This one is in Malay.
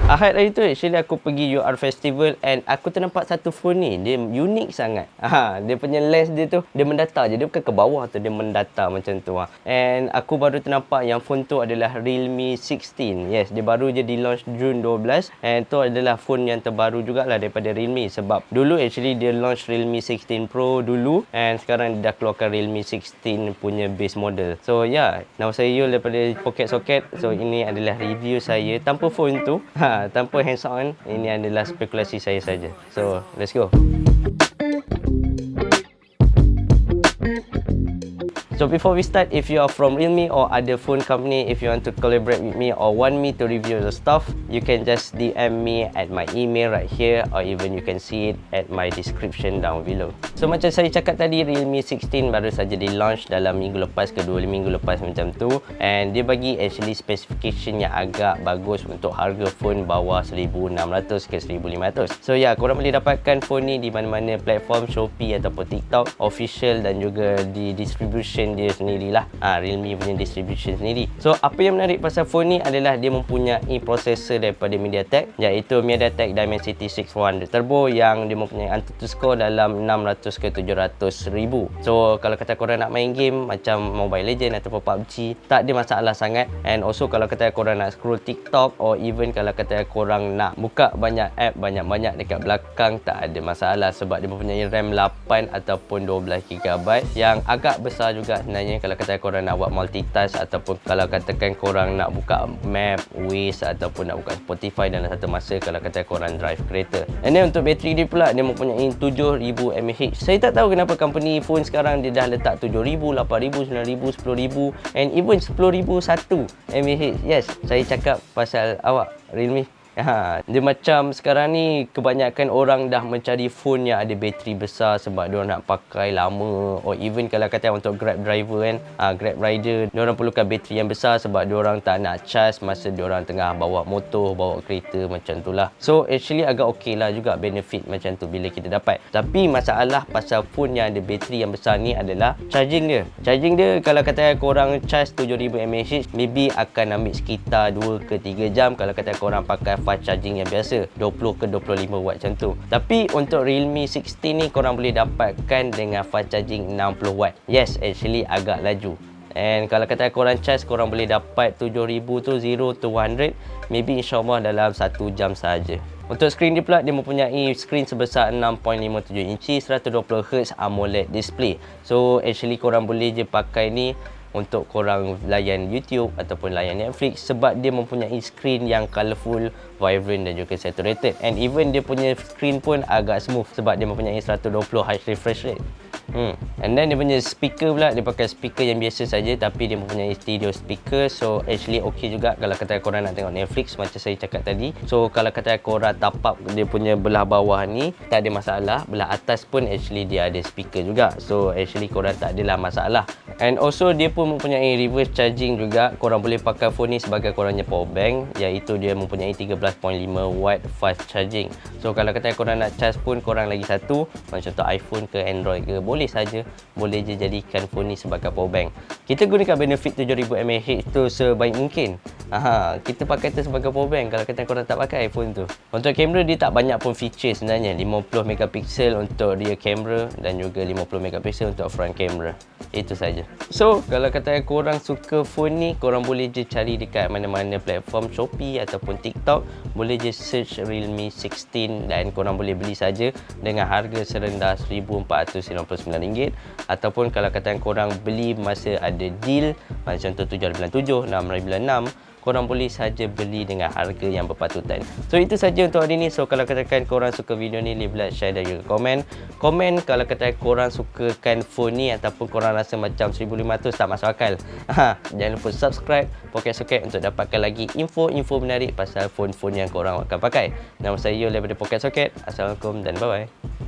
Ahad hari tu actually aku pergi UR Festival and aku ternampak satu phone ni. Dia unik sangat. Dia punya lens dia tu, dia mendatar je. Dia bukan ke bawah tu, dia mendatar macam tu. And aku baru ternampak yang phone tu adalah Realme 16. Yes, dia baru je di launch Jun 12. And tu adalah phone yang terbaru jugalah daripada Realme. Sebab dulu actually dia launch Realme 16 Pro dulu. And sekarang dia dah keluarkan Realme 16 punya base model. So nama saya Yul daripada Pocket Socket. So ini adalah review saya tanpa phone tu. Tanpa hands on, ini adalah spekulasi saya saja. So, let's go. So before we start, if you are from Realme or other phone company, if you want to collaborate with me or want me to review the stuff, you can just DM me at my email right here, or even you can see it at my description down below. So macam saya cakap tadi, Realme 16 baru saja di launch dalam minggu lepas ke 2 minggu lepas macam tu, and dia bagi actually specification yang agak bagus untuk harga phone bawah 1600 ke 1500. So korang boleh dapatkan phone ni di mana-mana platform, Shopee ataupun TikTok official, dan juga di distribution dia sendirilah. Realme punya distribution sendiri. So apa yang menarik pasal phone ni adalah dia mempunyai prosesor daripada MediaTek, iaitu MediaTek Dimensity 6100 Turbo, yang dia mempunyai AnTuTu score dalam 600 ke 700 ribu. So kalau kata korang nak main game macam Mobile Legend ataupun PUBG, tak ada masalah sangat. And also kalau kata korang nak scroll TikTok, or even kalau kata korang nak buka banyak app banyak-banyak dekat belakang, tak ada masalah sebab dia mempunyai RAM 8 ataupun 12GB yang agak besar juga sebenarnya kalau kata korang nak buat multitask, ataupun kalau katakan korang nak buka map, Waze ataupun nak buka Spotify dalam satu masa kalau kata korang drive kereta. And then untuk bateri dia pula, dia mempunyai 7000 mAh. Saya tak tahu kenapa company phone sekarang dia dah letak 7000, 8000, 9000, 10000 and even 10001 mAh. Yes, saya cakap pasal awak Realme. Dia macam sekarang ni kebanyakan orang dah mencari phone yang ada bateri besar sebab diorang nak pakai lama, or even kalau kata untuk Grab driver kan, Grab rider, diorang perlukan bateri yang besar sebab diorang tak nak charge masa diorang tengah bawa motor, bawa kereta macam tu lah. So actually agak okey lah juga benefit macam tu bila kita dapat. Tapi masalah pasal phone yang ada bateri yang besar ni adalah charging dia. Charging dia kalau kata korang charge 7000 mAh, maybe akan ambil sekitar 2 ke 3 jam kalau kata korang pakai fast charging yang biasa 20 ke 25 watt macam tu. Tapi untuk Realme 16 ni korang boleh dapatkan dengan fast charging 60 watt. Yes, actually agak laju. And kalau kata korang charge, korang boleh dapat 7000 tu 0 to 100 maybe insyaAllah dalam 1 jam saja. Untuk skrin dia pula, dia mempunyai skrin sebesar 6.57 inci 120Hz AMOLED display. So actually korang boleh je pakai ni untuk korang layan YouTube ataupun layan Netflix sebab dia mempunyai skrin yang colourful, vibrant dan juga saturated. And even dia punya skrin pun agak smooth sebab dia mempunyai 120 Hz refresh rate. And then dia punya speaker pula, dia pakai speaker yang biasa saja tapi dia mempunyai stereo speaker. So actually okey juga kalau kata korang nak tengok Netflix macam saya cakap tadi. So kalau kata korang tapak dia punya belah bawah ni, tak ada masalah. Belah atas pun actually dia ada speaker juga. So actually korang tak adalah masalah. And also dia pun mempunyai reverse charging juga. Korang boleh pakai phone ni sebagai korangnya power bank, iaitu dia mempunyai 13.5 watt fast charging. So kalau kata korang nak charge pun korang lagi satu, macam contoh iPhone ke Android ke, boleh saja, boleh je jadikan phone ni sebagai power bank. Kita gunakan benefit 7000 mAh tu sebaik mungkin. Kita pakai tu sebagai power bank kalau kata korang tak pakai iPhone tu. Untuk kamera dia tak banyak pun feature sebenarnya. 50 megapiksel untuk rear camera dan juga 50 megapiksel untuk front camera. Itu saja. So kalau kata korang suka phone ni, korang boleh je cari dekat mana-mana platform, Shopee ataupun TikTok. Boleh je search Realme 16 dan korang boleh beli saja dengan harga serendah RM1499. Ataupun kalau kata korang beli masa ada deal, macam contoh 797, 696, korang boleh saja beli dengan harga yang berpatutan. So itu saja untuk hari ni. So kalau katakan korang suka video ni, leave like, share dan juga komen. Komen kalau kata korang sukakan phone ni ataupun korang rasa macam 1500 tak masuk akal. Jangan lupa subscribe Pocket Socket untuk dapatkan lagi info-info menarik pasal phone-phone yang korang akan pakai. Nama saya Yul daripada Pocket Socket. Assalamualaikum dan bye-bye.